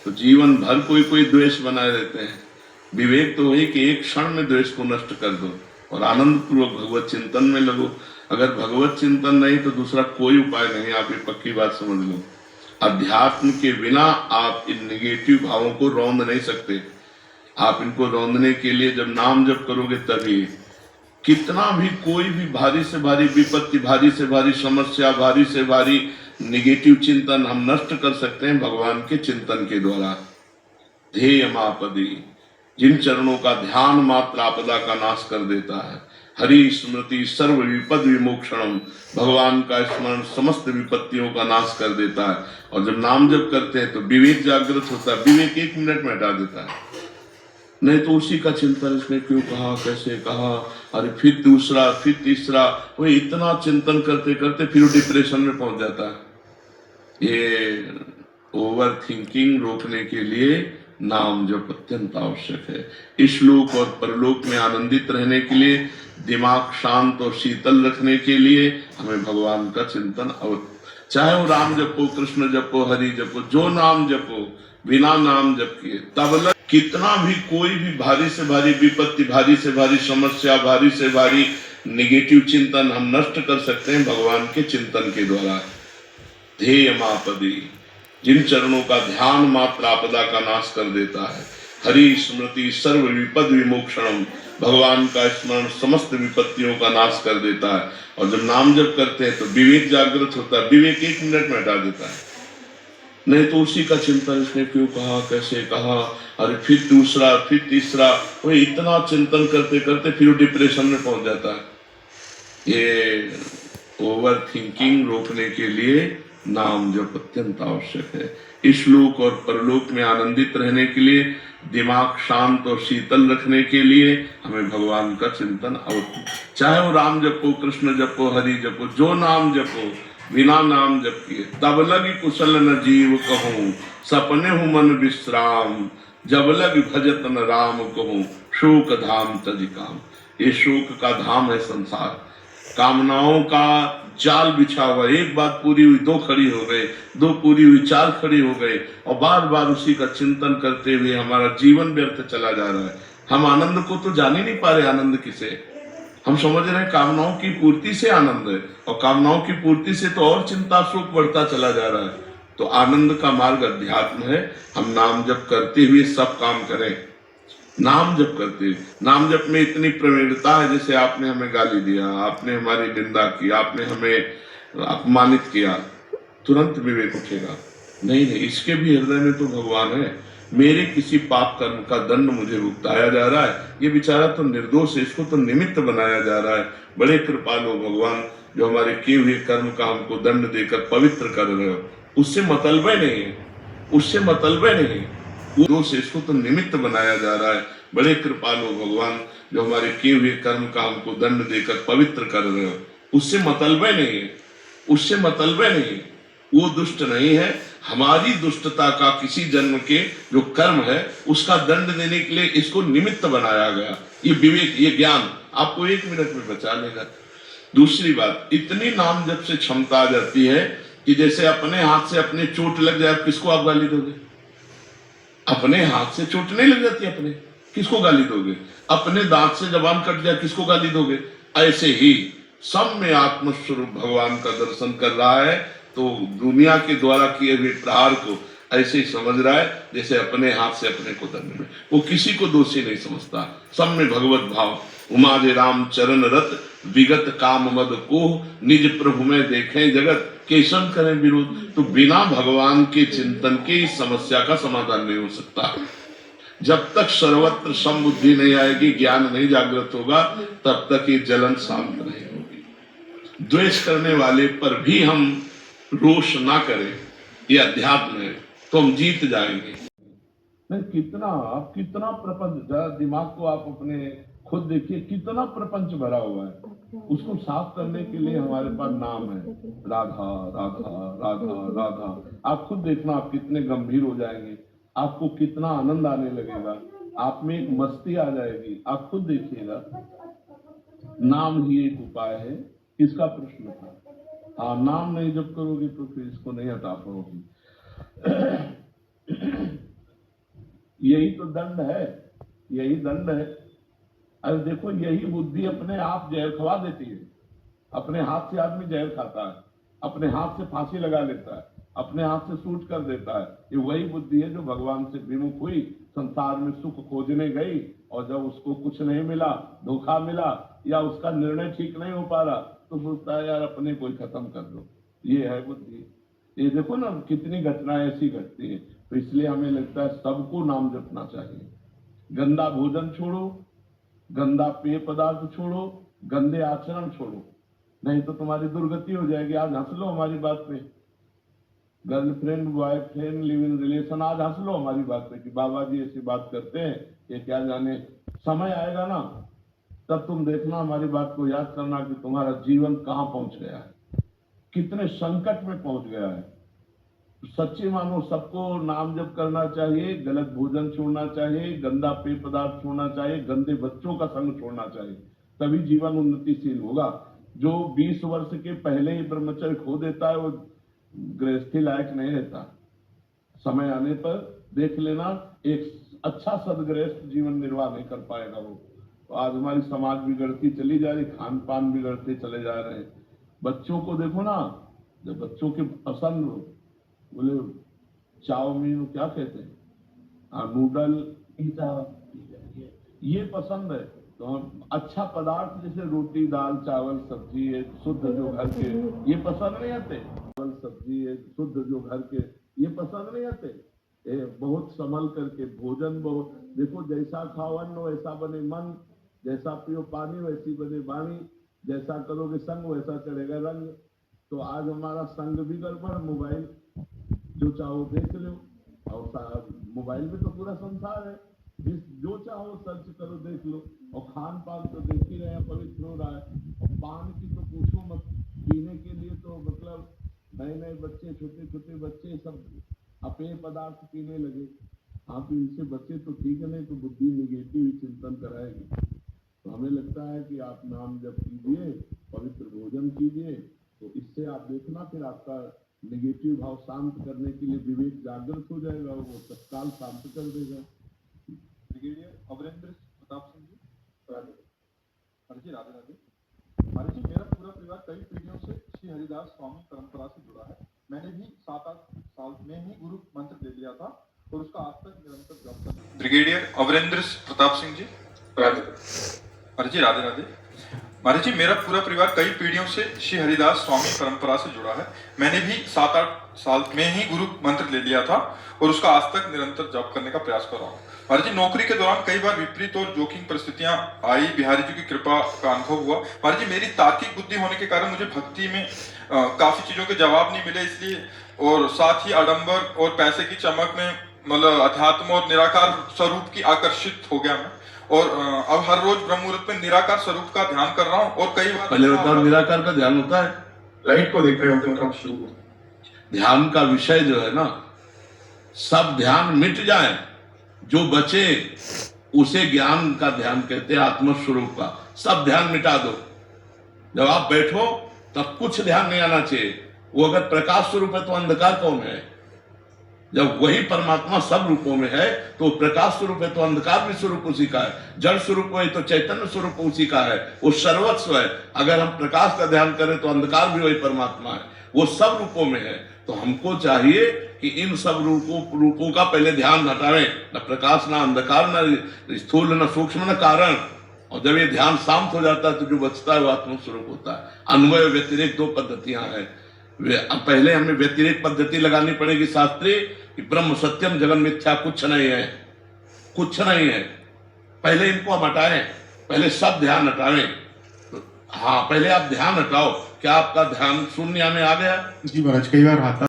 तो जीवन भर कोई कोई द्वेष बनाए रहते हैं। विवेक तो वही कि एक क्षण में द्वेष को नष्ट कर दो और आनंद पूर्वक भगवत चिंतन में लगो। अगर भगवत चिंतन नहीं तो दूसरा कोई उपाय नहीं, आप ये पक्की बात समझ लो। अध्यात्म के बिना आप इन निगेटिव भावों को रौंद नहीं सकते। आप इनको रौंदने के लिए जब नाम जप करोगे तभी, कितना भी कोई भी भारी से भारी विपत्ति, भारी से भारी समस्या, भारी से भारी निगेटिव चिंतन हम नष्ट कर सकते हैं भगवान के चिंतन के द्वारा। ध्येय मापदी, जिन चरणों का ध्यान मात्र आपदा का नाश कर देता है। हरि स्मृति सर्व विपद विमोक्षणम, भगवान का स्मरण समस्त विपत्तियों का नाश कर देता है। और जब नाम जप करते हैं तो विवेक जागृत होता है, विवेक 1 मिनट में हटा देता है। नहीं तो उसी का चिंतन, इसने क्यों कहा, कैसे कहा, अरे फिर दूसरा, फिर तीसरा, वो इतना चिंतन करते करते फिर डिप्रेशन में पहुंच जाता है। ये ओवर थिंकिंग रोकने के लिए नाम जप अत्यंत आवश्यक है। इस लोक और परलोक में आनंदित रहने के लिए, दिमाग शांत और शीतल रखने के लिए हमें भगवान का चिंतन, चाहे वो राम जपो, कृष्ण जपो, हरि जपो, जो नाम जपो, बिना नाम जप किए तब कितना भी कोई भी भारी से भारी विपत्ति, भारी से भारी समस्या, भारी से भारी निगेटिव चिंतन हम नष्ट कर सकते हैं भगवान के चिंतन के द्वारा। ध्येय मापदी, जिन चरणों का ध्यान मात्र आपदा का नाश कर देता है। हरि स्मृति सर्व विपद विमोक्षणम, भगवान का स्मरण समस्त विपत्तियों का नाश कर देता है। और जब नाम जप करते हैं तो विवेक जागृत होता है, विवेक 1 मिनट में हटा देता है। नहीं तो उसी का चिंतन, इसने क्यों कहा, कैसे कहा, अरे फिर दूसरा, फिर तीसरा, वो इतना चिंतन करते करते फिर डिप्रेशन में पहुंच जाता है। ये ओवर थिंकिंग रोकने के लिए नाम जप अत्यंत आवश्यक है। इस लोक और परलोक में आनंदित रहने के लिए, दिमाग शांत और शीतल रखने के लिए हमें भगवान का चिंतन, चाहे वो राम जपो, कृष्ण जपो, हरि जपो, जो नाम जपो, बिना नाम जप किए तब लगी कुशल न जीव कहूँ, सपने हूँ मन विश्राम, जब लग भजत न राम कहूँ, शोक धाम तज काम। ये शोक का धाम है संसार, कामनाओं का जाल बिछा हुआ। एक बात पूरी हुई, 2 खड़ी हो गए, 2 पूरी हुई, 4 खड़ी हो गए, और बार बार उसी का चिंतन करते हुए हमारा जीवन व्यर्थ चला जा रहा है। हम आनंद को तो जान ही नहीं पा रहे। आनंद किसे, हम समझ रहे हैं कामनाओं की पूर्ति से आनंद है, और कामनाओं की पूर्ति से तो और चिंता शोक बढ़ता चला जा रहा है। तो आनंद का मार्ग अध्यात्म है। हम नाम जप करते हुए सब काम करें। नाम जप करते, नाम जप में इतनी प्रवीणता है, जैसे आपने हमें गाली दिया, आपने हमारी निंदा की, आपने हमें अपमानित किया, तुरंत विवेक उठेगा, नहीं नहीं, इसके भी हृदय में तो भगवान है, मेरे किसी पाप कर्म का दंड मुझे भुगताया जा रहा है, ये बेचारा तो निर्दोष है, इसको तो निमित्त बनाया जा रहा है। बड़े कृपालु भगवान, जो हमारे किए हुए कर्म का हमको दंड देकर पवित्र कर रहे हो, उससे मतलब नहीं है, उससे मतलब नहीं, वो दोष है, इसको तो निमित्त बनाया जा रहा है। बड़े कृपालु भगवान, जो हमारे किए हुए कर्म का हमको दंड देकर पवित्र कर रहे हो, उससे मतलब नहीं है, उससे मतलब नहीं, वो दुष्ट नहीं है। हमारी दुष्टता का किसी जन्म के जो कर्म है उसका दंड देने के लिए इसको निमित्त बनाया गया। ये विवेक, ये ज्ञान आपको 1 मिनट में बचा लेगा। दूसरी बात, इतनी नाम जप से क्षमता आ जाती है कि जैसे अपने हाथ से अपने चोट लग जाए, किसको आप गाली दोगे? अपने हाथ से चोट नहीं लग जाती, अपने किसको गाली दोगे? अपने दांत से जबान कट जाए, किसको गाली दोगे? ऐसे ही सब में आत्मस्वरूप भगवान का दर्शन कर रहा है, तो दुनिया के द्वारा किए हुए प्रहार को ऐसे ही समझ रहा है जैसे अपने हाथ से अपने को दंड में। वो किसी को दोषी नहीं समझता, सब में भगवत भाव। उमाजे राम चरण रत, विगत काम मद को, निज प्रभु में देखें जगत, केशव करें विरोध। तो बिना भगवान के चिंतन के इस समस्या का समाधान नहीं हो सकता। जब तक सर्वत्र समबुद्धि नहीं आएगी, ज्ञान नहीं जागृत होगा, तब तक ये जलन शांत नहीं होगी। द्वेष करने वाले पर भी हम रोष ना करें, ये अध्यात्म है, तो हम जीत जाएंगे। नहीं, कितना आप, कितना प्रपंच, दिमाग को आप अपने खुद देखिए, कितना प्रपंच भरा हुआ है। उसको साफ करने के लिए हमारे पास नाम है, राधा राधा राधा राधा। आप खुद देखना, आप कितने गंभीर हो जाएंगे, आपको कितना आनंद आने लगेगा, आप में एक मस्ती आ जाएगी, आप खुद देखिएगा। नाम ही एक उपाय है, किसका प्रश्न था? हाँ, नाम नहीं जब करोगे तो फिर इसको नहीं हटा पाओगे। यही तो दंड है, यही दंड है। अरे देखो, यही बुद्धि अपने आप जहर खवा देती है। अपने हाथ से आदमी जहर खाता है, अपने हाथ से फांसी लगा लेता है, अपने हाथ से सूट कर देता है। ये वही बुद्धि है जो भगवान से विमुख हुई, संसार में सुख खोजने गई, और जब उसको कुछ नहीं मिला, धोखा मिला, या उसका निर्णय ठीक नहीं हो पा रहा, तो सोचता है यार अपने को ही खत्म कर दो। ये है बुद्धि। ये देखो ना, कितनी घटनाएं ऐसी घटती है। तो इसलिए हमें लगता है सबको नाम जपना चाहिए। गंदा भोजन छोड़ो, गंदा पेय पदार्थ छोड़ो, गंदे आचरण छोड़ो, नहीं तो तुम्हारी दुर्गति हो जाएगी। आज हंस लो हमारी बात पे, girlfriend boyfriend live in relation, आज हंस लो हमारी बात पे कि बाबा जी ऐसी बात करते हैं, ये क्या जाने। समय आएगा ना, तब तुम देखना, हमारी बात को याद करना कि तुम्हारा जीवन कहां पहुंच गया है, कितने संकट में पहुंच गया है। सच्ची मानो, सबको नाम जप करना चाहिए, गलत भोजन छोड़ना चाहिए, गंदा पेय पदार्थ छोड़ना चाहिए, गंदे बच्चों का संग छोड़ना चाहिए, तभी जीवन उन्नतिशील होगा। जो 20 वर्ष के पहले ही ब्रह्मचर्य खो देता है, वो गृहस्थी लायक नहीं रहता। समय आने पर देख लेना, एक अच्छा सदगृहस्थ जीवन निर्वाह नहीं कर पाएगा वो। तो आज हमारी समाज बिगड़ती चली जा रही, खान पान बिगड़ते चले जा रहे हैं। बच्चों को देखो ना, जब बच्चों के पसंद बोले चाउमीन क्या कहते हैं, नूडल, पिज्जा, ये पसंद है, तो हम अच्छा पदार्थ जैसे रोटी दाल चावल सब्जी है शुद्ध जो घर के, ये पसंद नहीं आते। चावल सब्जी है शुद्ध जो घर के, ये पसंद नहीं आते। बहुत संभल करके भोजन, बहुत देखो, जैसा खाओ अन्न वैसा बने मन, जैसा पियो पानी वैसी बने वाणी, जैसा करोगे संग वैसा चढ़ेगा रंग। तो आज हमारा संग भी गड़बड़, मोबाइल जो चाहो देख लो, और मोबाइल में तो पूरा संसार है, जिस जो चाहो सर्च करो देख लो। और खान पान तो देख ही रहे हैं, पवित्र हो रहा है। और पान की तो पूछो मत, पीने के लिए तो मतलब नए नए बच्चे, छोटे छोटे बच्चे सब अपेय पदार्थ पीने लगे। आप इनसे बच्चे तो ठीक है, नहीं तो बुद्धि निगेटिव ही चिंतन कराएगी। तो हमें लगता है कि आप नाम जप कीजिए, पवित्र भोजन कीजिए, तो इससे आप देखना फिर आपका नेगेटिव भाव शांत करने के लिए विवेक जागृत हो जाएगा, वो तत्काल शांत कर देगा। ब्रिगेडियर अमरेंद्र प्रताप सिंह जी, जी राधे राधे। हमारे जी, मेरा पूरा परिवार कई पीढ़ियों से श्री हरिदास स्वामी परंपरा से जुड़ा है। मैंने भी 7-8 साल में ही गुरु मंत्र ले लिया था और उसका आज तक निरंतर जप कर। ब्रिगेडियर अमरेंद्र प्रताप सिंह जी, जी राधे राधे। महाराज जी, मेरा पूरा परिवार कई पीढ़ियों से श्री हरिदास स्वामी परंपरा से जुड़ा है। मैंने भी 7-8 साल में ही गुरु मंत्र ले लिया था और उसका आज तक निरंतर जप करने का प्रयास कर रहा हूँ। महाराज जी, नौकरी के दौरान कई बार विपरीत और जोखिम परिस्थितियां आई, बिहारी जी की कृपा का अनुभव हुआ। महाराज जी, मेरी तार्किक बुद्धि होने के कारण मुझे भक्ति में काफी चीजों के जवाब नहीं मिले, इसलिए, और साथ ही आडंबर और पैसे की चमक में मतलब अध्यात्म और निराकार स्वरूप की आकर्षित हो गया मैं। और अब हर रोज ब्रह्म मुहूर्त में निराकार स्वरूप का ध्यान कर रहा हूँ। और कई बार पहले बताओ, निराकार का ध्यान होता है? लाइट को देख रहे होते हैं शुरू। ध्यान का विषय जो है ना, सब ध्यान मिट जाए, जो बचे उसे ज्ञान का ध्यान कहते हैं, आत्मस्वरूप का। सब ध्यान मिटा दो, जब आप बैठो तब कुछ ध्यान नहीं आना चाहिए। वो अगर प्रकाश स्वरूप है तो अंधकार कौन है? जब वही परमात्मा सब रूपों में है तो प्रकाश स्वरूप है, तो अंधकार भी स्वरूप उसी का है। जड़ स्वरूप है तो चैतन्य स्वरूप उसी का है, वो सर्वस्व है। अगर हम प्रकाश का ध्यान करें तो अंधकार भी वही परमात्मा है, वो सब रूपों में है। तो हमको चाहिए कि इन सब रूपों का पहले ध्यान हटाएं, न प्रकाश, न अंधकार, न स्थूल, न सूक्ष्म, न कारण। और जब ये ध्यान शांत हो जाता है तो जो बचता है वो आत्मस्वरूप होता है। अन्वय व्यतिरेक 2 पद्धतियां हैं। पहले हमें व्यतिरेक पद्धति लगानी पड़ेगी शास्त्री, कि ब्रह्म सत्यम जगन मिथ्या, कुछ नहीं है, कुछ नहीं है। पहले इनको हम हटाएं, पहले सब ध्यान हटाएं। तो हाँ, पहले आप ध्यान हटाओ। क्या आपका ध्यान शून्य में आ गया? जी महाराज, कई बार आता